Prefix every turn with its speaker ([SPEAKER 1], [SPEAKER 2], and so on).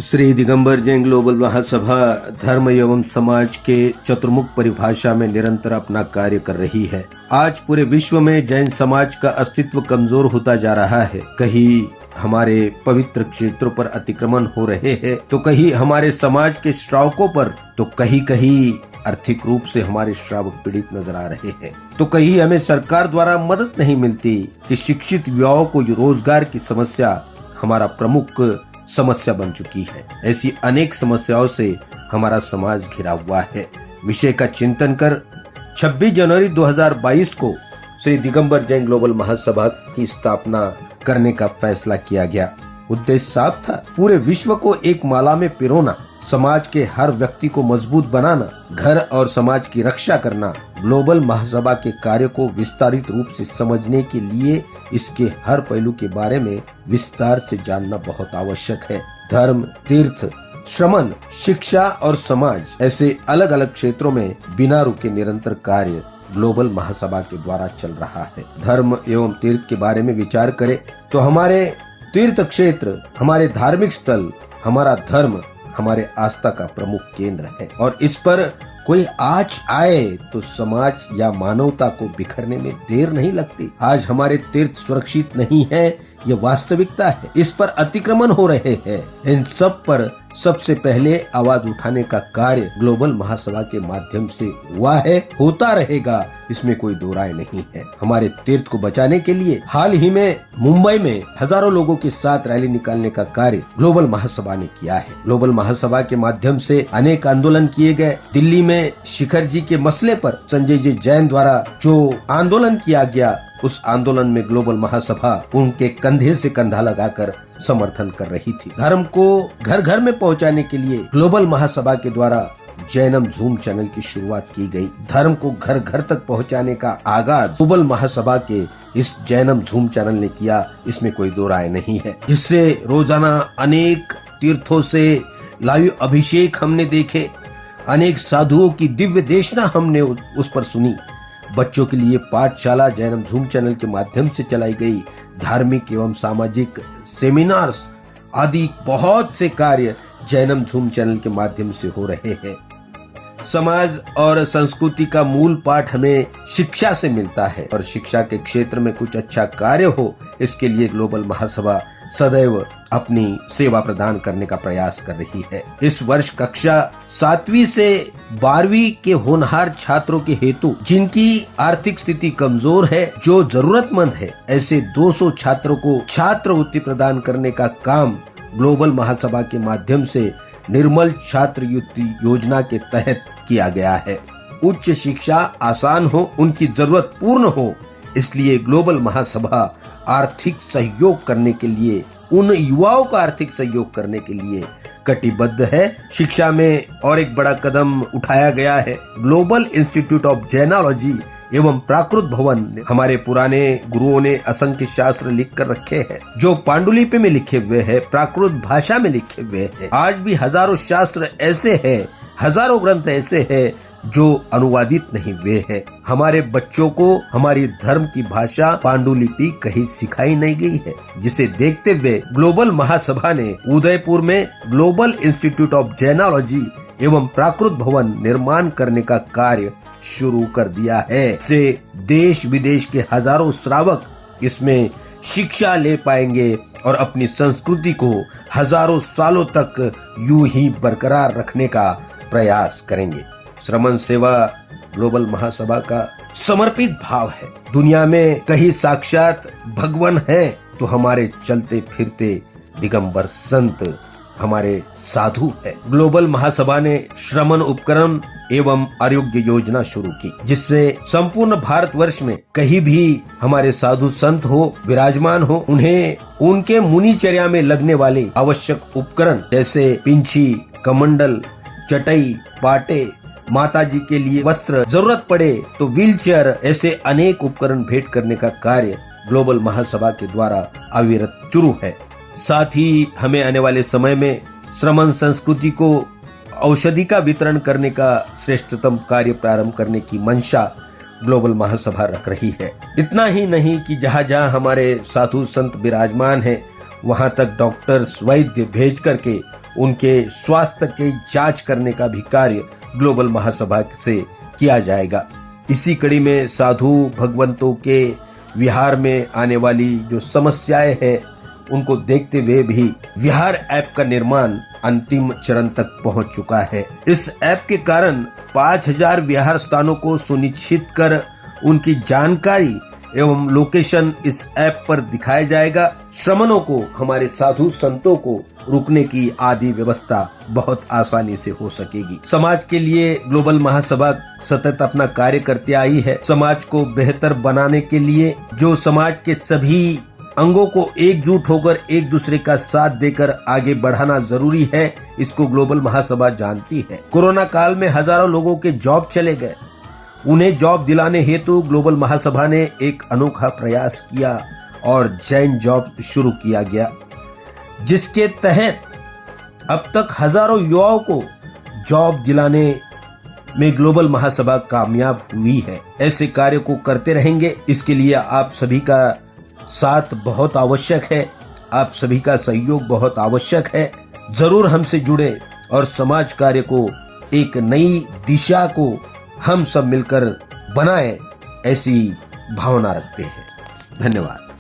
[SPEAKER 1] Shri Digambar Jain global महासभा धर्म एवं समाज के चतुर्मुख परिभाषा में निरंतर अपना कार्य कर रही है। आज पूरे विश्व में जैन समाज का अस्तित्व कमजोर होता जा रहा है। कहीं हमारे पवित्र क्षेत्रों पर अतिक्रमण हो रहे हैं, तो कहीं हमारे समाज के श्रावकों पर, तो कहीं आर्थिक रूप से हमारे श्रावक पीड़ित नजर आ रहे हैं। तो कहीं हमें सरकार द्वारा मदद नहीं मिलती कि शिक्षित युवाओं को रोजगार की समस्या हमारा प्रमुख समस्या बन चुकी है। ऐसी अनेक समस्याओं से हमारा समाज घिरा हुआ है। विषय का चिंतन कर 26 जनवरी 2022 को श्री दिगंबर जैन ग्लोबल महासभा की स्थापना करने का फैसला किया गया। उद्देश्य साफ था, पूरे विश्व को एक माला में पिरोना, समाज के हर व्यक्ति को मजबूत बनाना, घर और समाज की रक्षा करना। ग्लोबल महासभा के कार्य को विस्तारित रूप से समझने के लिए इसके हर पहलू के बारे में विस्तार से जानना बहुत आवश्यक है। धर्म, तीर्थ, श्रमण, शिक्षा और समाज ऐसे अलग अलग क्षेत्रों में बिना रुके निरंतर कार्य ग्लोबल महासभा के द्वारा चल रहा है। धर्म एवं तीर्थ के बारे में विचार करें तो हमारे तीर्थ क्षेत्र, हमारे धार्मिक स्थल, हमारा धर्म हमारे आस्था का प्रमुख केंद्र है और इस पर कोई आँच आए तो समाज या मानवता को बिखरने में देर नहीं लगती। आज हमारे तीर्थ सुरक्षित नहीं है, ये वास्तविकता है। इस पर अतिक्रमण हो रहे हैं। इन सब पर सबसे पहले आवाज उठाने का कार्य ग्लोबल महासभा के माध्यम से हुआ है, होता रहेगा, इसमें कोई दो राय नहीं है। हमारे तीर्थ को बचाने के लिए हाल ही में मुंबई में हजारों लोगों के साथ रैली निकालने का कार्य ग्लोबल महासभा ने किया है। ग्लोबल महासभा के माध्यम से अनेक आंदोलन किए गए। दिल्ली में शिखर जी के मसले पर संजय जी जैन द्वारा जो आंदोलन किया गया, उस आंदोलन में ग्लोबल महासभा उनके कंधे से कंधा लगाकर समर्थन कर रही थी। धर्म को घर घर में पहुंचाने के लिए ग्लोबल महासभा के द्वारा जैनम झूम चैनल की शुरुआत की गई। धर्म को घर घर तक पहुंचाने का आगाज ग्लोबल महासभा के इस जैनम झूम चैनल ने किया, इसमें कोई दो राय नहीं है। जिससे रोजाना अनेक तीर्थों से लाइव अभिषेक हमने देखे, अनेक साधुओं की दिव्य देशना हमने उस पर सुनी। बच्चों के लिए पाठशाला जैनम झूम चैनल के माध्यम से चलाई गई। धार्मिक एवं सामाजिक सेमिनार्स आदि बहुत से कार्य जैनम झूम चैनल के माध्यम से हो रहे हैं। समाज और संस्कृति का मूल पाठ हमें शिक्षा से मिलता है और शिक्षा के क्षेत्र में कुछ अच्छा कार्य हो, इसके लिए ग्लोबल महासभा सदैव अपनी सेवा प्रदान करने का प्रयास कर रही है। इस वर्ष कक्षा 7वीं से 12वीं के होनहार छात्रों के हेतु, जिनकी आर्थिक स्थिति कमजोर है, जो जरूरतमंद है, ऐसे 200 छात्रों को छात्रवृत्ति प्रदान करने का काम ग्लोबल महासभा के माध्यम से निर्मल छात्रवृत्ति योजना के तहत किया गया है। उच्च शिक्षा आसान हो, उनकी जरूरत पूर्ण हो, इसलिए ग्लोबल महासभा आर्थिक सहयोग करने के लिए, उन युवाओं का आर्थिक सहयोग करने के लिए कटिबद्ध है। शिक्षा में और एक बड़ा कदम उठाया गया है। ग्लोबल इंस्टीट्यूट ऑफ जैनोलॉजी एवं प्राकृत भवन, हमारे पुराने गुरुओं ने असंख्य शास्त्र लिख कर रखे हैं, जो पांडुलिपि में लिखे हुए हैं, प्राकृत भाषा में लिखे हुए हैं। आज भी हजारों शास्त्र ऐसे हैं, हजारों ग्रंथ ऐसे हैं जो अनुवादित नहीं हुए हैं। हमारे बच्चों को हमारी धर्म की भाषा पांडुलिपि कहीं सिखाई नहीं गई है, जिसे देखते हुए ग्लोबल महासभा ने उदयपुर में ग्लोबल इंस्टीट्यूट ऑफ जैनोलॉजी एवं प्राकृत भवन निर्माण करने का कार्य शुरू कर दिया है। इससे देश विदेश के हजारों श्रावक इसमें शिक्षा ले पाएंगे और अपनी संस्कृति को हजारों सालों तक यूं ही बरकरार रखने का प्रयास करेंगे। श्रमण सेवा ग्लोबल महासभा का समर्पित भाव है। दुनिया में कहीं साक्षात भगवान है तो हमारे चलते फिरते दिगंबर संत हमारे साधु है। ग्लोबल महासभा ने श्रमण उपक्रम एवं आरोग्य योजना शुरू की, जिससे संपूर्ण भारतवर्ष में कहीं भी हमारे साधु संत हो, विराजमान हो, उन्हें उनके मुनिचर्या में लगने वाले आवश्यक उपकरण जैसे पिंछी, कमंडल, चटाई, पाटे, माता जी के लिए वस्त्र, जरूरत पड़े तो व्हीलचेयर, ऐसे अनेक उपकरण भेंट करने का कार्य ग्लोबल महासभा के द्वारा अविरत शुरू है। साथ ही हमें आने वाले समय में श्रमण संस्कृति को औषधि का वितरण करने का श्रेष्ठतम कार्य प्रारंभ करने की मंशा ग्लोबल महासभा रख रही है। इतना ही नहीं कि जहाँ जहाँ हमारे साधु संत विराजमान हैं, वहाँ तक डॉक्टर्स, वैद्य भेज करके उनके स्वास्थ्य की जांच करने का भी कार्य ग्लोबल महासभा से किया जाएगा। इसी कड़ी में साधु भगवंतों के विहार में आने वाली जो समस्याएं हैं उनको देखते हुए भी विहार ऐप का निर्माण अंतिम चरण तक पहुंच चुका है। इस ऐप के कारण 5000 विहार स्थानों को सुनिश्चित कर उनकी जानकारी एवं लोकेशन इस ऐप पर दिखाया जाएगा। श्रमणों को, हमारे साधु संतों को रुकने की आदि व्यवस्था बहुत आसानी से हो सकेगी। समाज के लिए ग्लोबल महासभा सतत अपना कार्य करते आई है। समाज को बेहतर बनाने के लिए जो समाज के सभी अंगों को एकजुट होकर एक दूसरे का साथ देकर आगे बढ़ाना जरूरी है, इसको ग्लोबल महासभा जानती है। कोरोना काल में हजारों लोगों के जॉब चले गए, उन्हें जॉब दिलाने हेतु ग्लोबल महासभा ने एक अनोखा प्रयास किया और जैन जॉब शुरू किया गया, जिसके तहत अब तक हजारों युवाओं को जॉब दिलाने में ग्लोबल महासभा कामयाब हुई है। ऐसे कार्य को करते रहेंगे, इसके लिए आप सभी का साथ बहुत आवश्यक है, आप सभी का सहयोग बहुत आवश्यक है। जरूर हमसे जुड़े और समाज कार्य को एक नई दिशा को हम सब मिलकर बनाएं, ऐसी भावना रखते हैं। धन्यवाद।